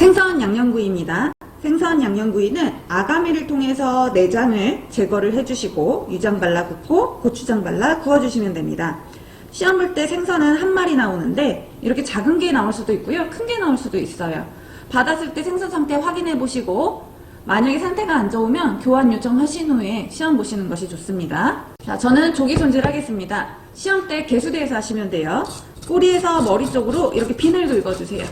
생선 양념구이입니다. 생선 양념구이는 아가미를 통해서 내장을 제거를 해주시고 유장 발라 굽고 고추장 발라 구워주시면 됩니다. 시험 볼 때 생선은 한 마리 나오는데 이렇게 작은 게 나올 수도 있고요. 큰 게 나올 수도 있어요. 받았을 때 생선 상태 확인해 보시고 만약에 상태가 안 좋으면 교환 요청하신 후에 시험 보시는 것이 좋습니다. 자, 저는 조기 손질 하겠습니다. 시험 때 개수대에서 하시면 돼요. 꼬리에서 머리 쪽으로 이렇게 핀을 긁어주세요.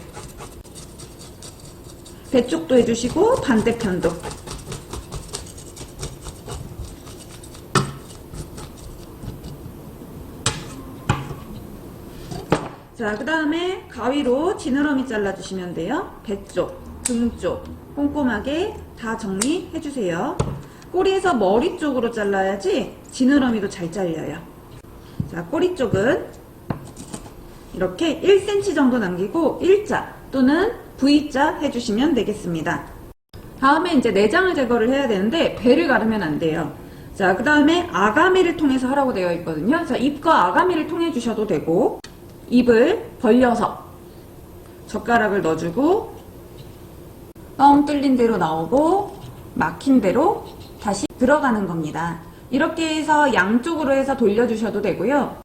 배 쪽도 해주시고 반대편도. 자, 그 다음에 가위로 지느러미 잘라주시면 돼요. 배 쪽, 등 쪽 꼼꼼하게 다 정리해주세요. 꼬리에서 머리 쪽으로 잘라야지 지느러미도 잘 잘려요. 자, 꼬리 쪽은 이렇게 1cm 정도 남기고 일자 또는 V자 해주시면 되겠습니다. 다음에 이제 내장을 제거를 해야 되는데 배를 가르면 안 돼요. 자, 그 다음에 아가미를 통해서 하라고 되어 있거든요. 자, 입과 아가미를 통해 주셔도 되고 입을 벌려서 젓가락을 넣어주고 뻥 뚫린 대로 나오고 막힌 대로 다시 들어가는 겁니다. 이렇게 해서 양쪽으로 해서 돌려주셔도 되고요.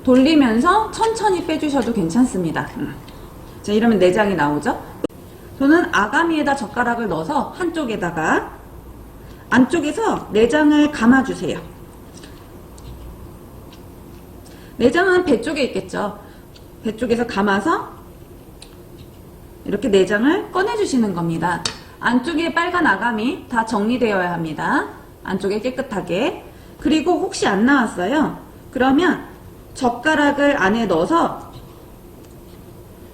돌리면서 천천히 빼주셔도 괜찮습니다. 자, 이러면 내장이 나오죠? 저는 아가미에다 젓가락을 넣어서 한쪽에다가 안쪽에서 내장을 감아주세요. 내장은 배 쪽에 있겠죠. 배 쪽에서 감아서 이렇게 내장을 꺼내주시는 겁니다. 안쪽에 빨간 아가미 다 정리되어야 합니다. 안쪽에 깨끗하게. 그리고 혹시 안 나왔어요? 그러면 젓가락을 안에 넣어서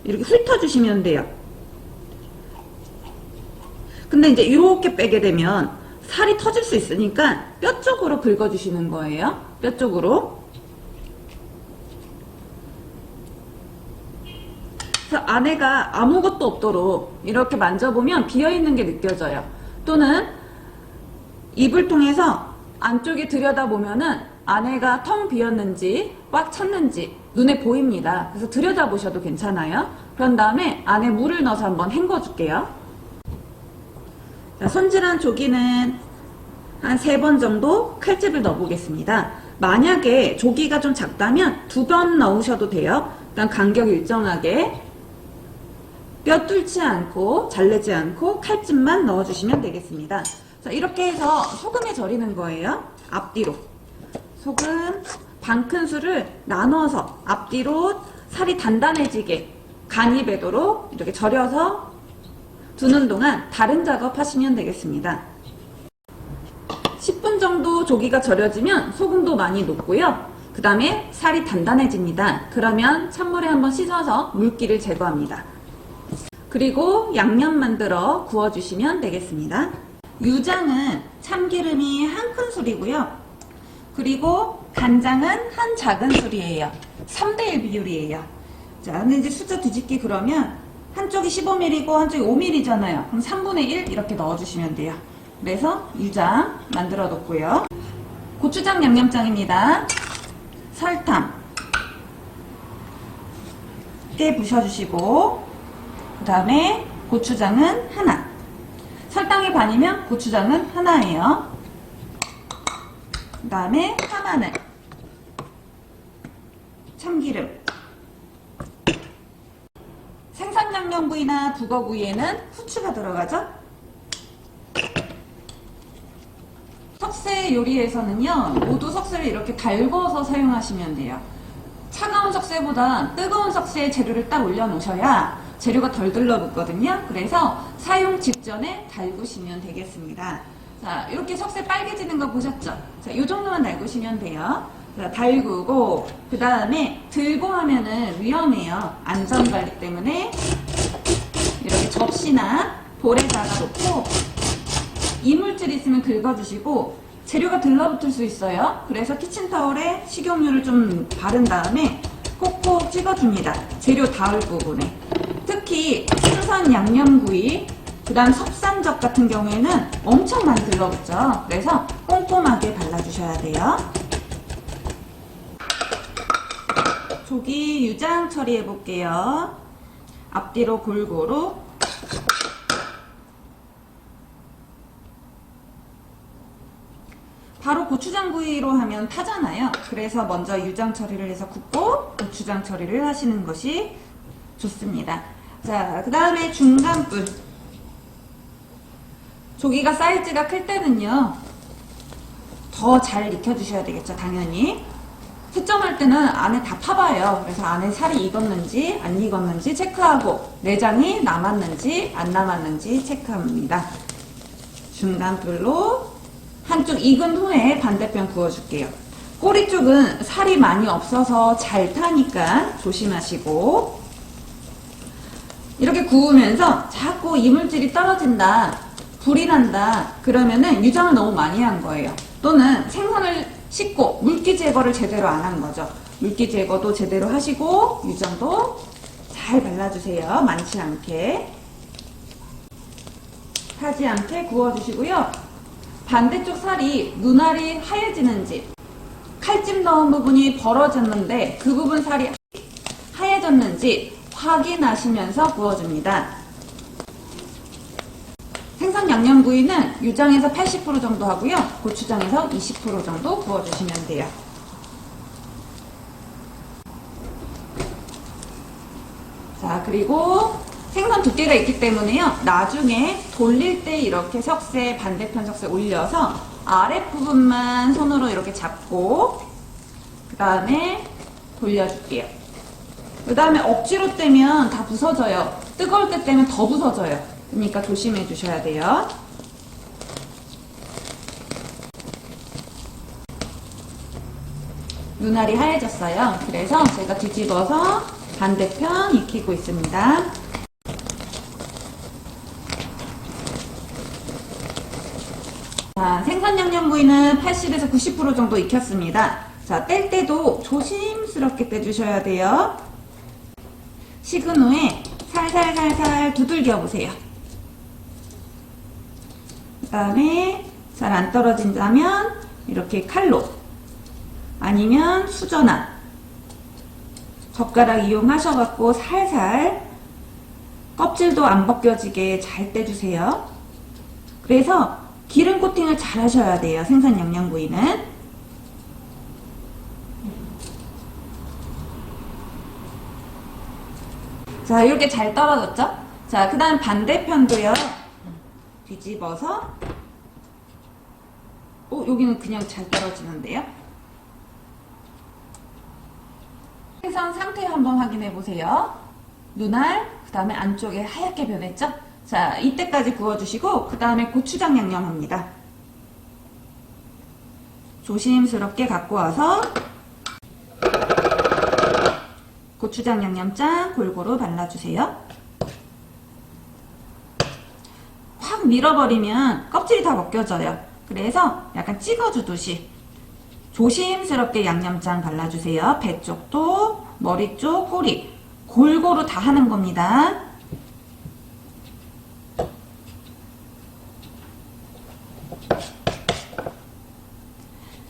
이렇게 훑어주시면 돼요. 근데 이제 이렇게 빼게 되면 살이 터질 수 있으니까 뼈 쪽으로 긁어주시는 거예요. 뼈 쪽으로. 그래서 안에가 아무것도 없도록 이렇게 만져보면 비어있는 게 느껴져요. 또는 입을 통해서 안쪽에 들여다보면은 안에가 텅 비었는지 꽉 찼는지 눈에 보입니다. 그래서 들여다보셔도 괜찮아요. 그런 다음에 안에 물을 넣어서 한번 헹궈 줄게요. 자, 손질한 조기는 한 3번 정도 칼집을 넣어 보겠습니다. 만약에 조기가 좀 작다면 2번 넣으셔도 돼요. 일단 간격 일정하게 뼈 뚫지 않고 자르지 않고 칼집만 넣어주시면 되겠습니다. 자, 이렇게 해서 소금에 절이는 거예요. 앞뒤로. 소금 반 큰술을 나눠서 앞뒤로 살이 단단해지게 간이 배도록 이렇게 절여서 두는 동안 다른 작업 하시면 되겠습니다. 10분 정도 조기가 절여지면 소금도 많이 녹고요. 그 다음에 살이 단단해집니다. 그러면 찬물에 한번 씻어서 물기를 제거합니다. 그리고 양념 만들어 구워주시면 되겠습니다. 유장은 참기름이 한 큰술이고요. 그리고 간장은 한 작은 술이에요. 3대1 비율이에요. 자, 근데 이제 숫자 뒤집기 그러면 한쪽이 15ml고 한쪽이 5ml잖아요. 그럼 3분의 1 이렇게 넣어주시면 돼요. 그래서 유장 만들어 놓고요. 고추장 양념장입니다. 설탕 깨 부셔주시고 그 다음에 고추장은 하나. 설탕이 반이면 고추장은 하나예요. 그 다음에 파마늘, 참기름. 생선 양념구이나 북어구이에는 후추가 들어가죠. 석쇠 요리에서는요, 모두 석쇠를 이렇게 달궈서 사용하시면 돼요. 차가운 석쇠보다 뜨거운 석쇠에 재료를 딱 올려놓으셔야 재료가 덜 들러붙거든요. 그래서 사용 직전에 달구시면 되겠습니다. 자, 이렇게 석쇠 빨개지는 거 보셨죠? 자, 이 정도만 달구시면 돼요. 자, 달구고, 그 다음에 들고 하면은 위험해요. 안전관리 때문에 이렇게 접시나 볼에다가 놓고 이물질 있으면 긁어주시고 재료가 들러붙을 수 있어요. 그래서 키친타올에 식용유를 좀 바른 다음에 콕콕 찍어줍니다. 재료 닿을 부분에. 특히 생선 양념구이 그 다음 섭산적 같은 경우에는 엄청 많이 들러붙죠. 그래서 꼼꼼하게 발라주셔야 돼요. 조기 유장 처리해 볼게요. 앞뒤로 골고루. 바로 고추장 구이로 하면 타잖아요. 그래서 먼저 유장 처리를 해서 굽고 고추장 처리를 하시는 것이 좋습니다. 자, 그 다음에 중간불. 조기가 사이즈가 클 때는요, 더 잘 익혀주셔야 되겠죠, 당연히. 채점할 때는 안에 다 파봐요. 그래서 안에 살이 익었는지 안 익었는지 체크하고 내장이 남았는지 안 남았는지 체크합니다. 중간불로 한쪽 익은 후에 반대편 구워줄게요. 꼬리 쪽은 살이 많이 없어서 잘 타니까 조심하시고, 이렇게 구우면서 자꾸 이물질이 떨어진다, 불이 난다, 그러면은 유장을 너무 많이 한 거예요. 또는 생선을 씻고 물기 제거를 제대로 안 한 거죠. 물기 제거도 제대로 하시고 유장도 잘 발라주세요. 많지 않게, 타지 않게 구워주시고요. 반대쪽 살이 눈알이 하얘지는지, 칼집 넣은 부분이 벌어졌는데 그 부분 살이 하얘졌는지 확인하시면서 구워줍니다. 생선 양념구이는 유장에서 80% 정도 하고요. 고추장에서 20% 정도 구워주시면 돼요. 자, 그리고 생선 두께가 있기 때문에요. 나중에 돌릴 때 이렇게 석쇠, 반대편 석쇠 올려서 아랫부분만 손으로 이렇게 잡고 그 다음에 돌려줄게요. 그 다음에 억지로 떼면 다 부서져요. 뜨거울 때 떼면 더 부서져요. 그러니까 조심해 주셔야 돼요. 눈알이 하얘졌어요. 그래서 제가 뒤집어서 반대편 익히고 있습니다. 자, 생선 양념구이는 80에서 90% 정도 익혔습니다. 자, 뗄 때도 조심스럽게 떼주셔야 돼요. 식은 후에 살살살살 두들겨 보세요. 그 다음에 잘 안 떨어진다면 이렇게 칼로, 아니면 수저나 젓가락 이용하셔갖고 살살 껍질도 안 벗겨지게 잘 떼주세요. 그래서 기름 코팅을 잘 하셔야 돼요. 생선 양념구이는. 자, 이렇게 잘 떨어졌죠? 자, 그 다음 반대편도요. 뒤집어서, 여기는 그냥 잘 떨어지는데요? 생선 상태 한번 확인해 보세요. 눈알, 그 다음에 안쪽에 하얗게 변했죠? 자, 이때까지 구워주시고 그 다음에 고추장 양념합니다. 조심스럽게 갖고 와서 고추장 양념장 골고루 발라주세요. 확 밀어버리면 껍질이 다 벗겨져요. 그래서 약간 찍어주듯이 조심스럽게 양념장 발라주세요. 배 쪽도, 머리 쪽, 꼬리 골고루 다 하는 겁니다.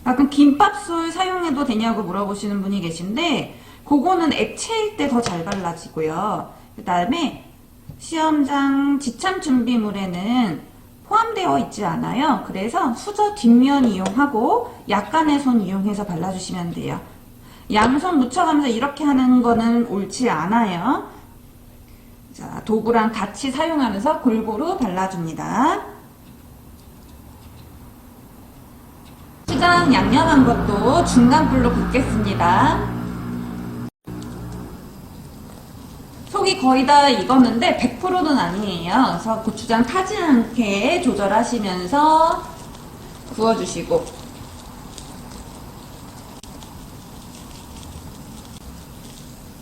가끔 김밥술 사용해도 되냐고 물어보시는 분이 계신데, 그거는 액체일 때 더 잘 발라지고요. 그 다음에 시험장 지참 준비물에는 포함되어 있지 않아요. 그래서 수저 뒷면 이용하고 약간의 손 이용해서 발라주시면 돼요. 양손 묻혀가면서 이렇게 하는 거는 옳지 않아요. 자, 도구랑 같이 사용하면서 골고루 발라줍니다. 고추장 양념한 것도 중간불로 굽겠습니다. 속이 거의 다 익었는데 100%는 아니에요. 그래서 고추장 타지 않게 조절하시면서 구워주시고,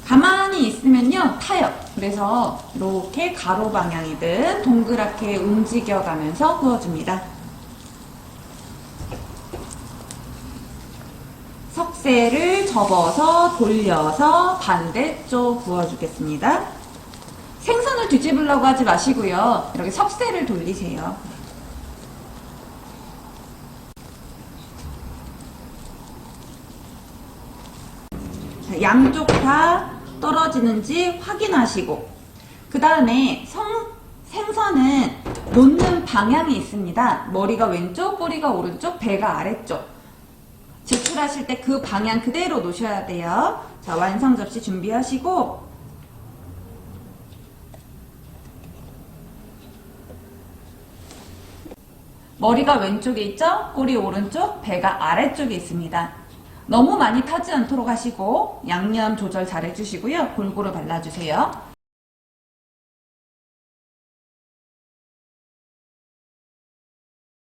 가만히 있으면요 타요. 그래서 이렇게 가로 방향이든 동그랗게 움직여가면서 구워줍니다. 석쇠를 접어서 돌려서 반대쪽 구워주겠습니다. 생선을 뒤집으려고 하지 마시고요. 이렇게 석쇠를 돌리세요. 자, 양쪽 다 떨어지는지 확인하시고, 그 다음에 생선은 놓는 방향이 있습니다. 머리가 왼쪽, 꼬리가 오른쪽, 배가 아래쪽. 제출하실 때 그 방향 그대로 놓으셔야 돼요. 자, 완성 접시 준비하시고, 머리가 왼쪽에 있죠? 꼬리 오른쪽, 배가 아래쪽에 있습니다. 너무 많이 타지 않도록 하시고 양념 조절 잘 해주시고요. 골고루 발라주세요.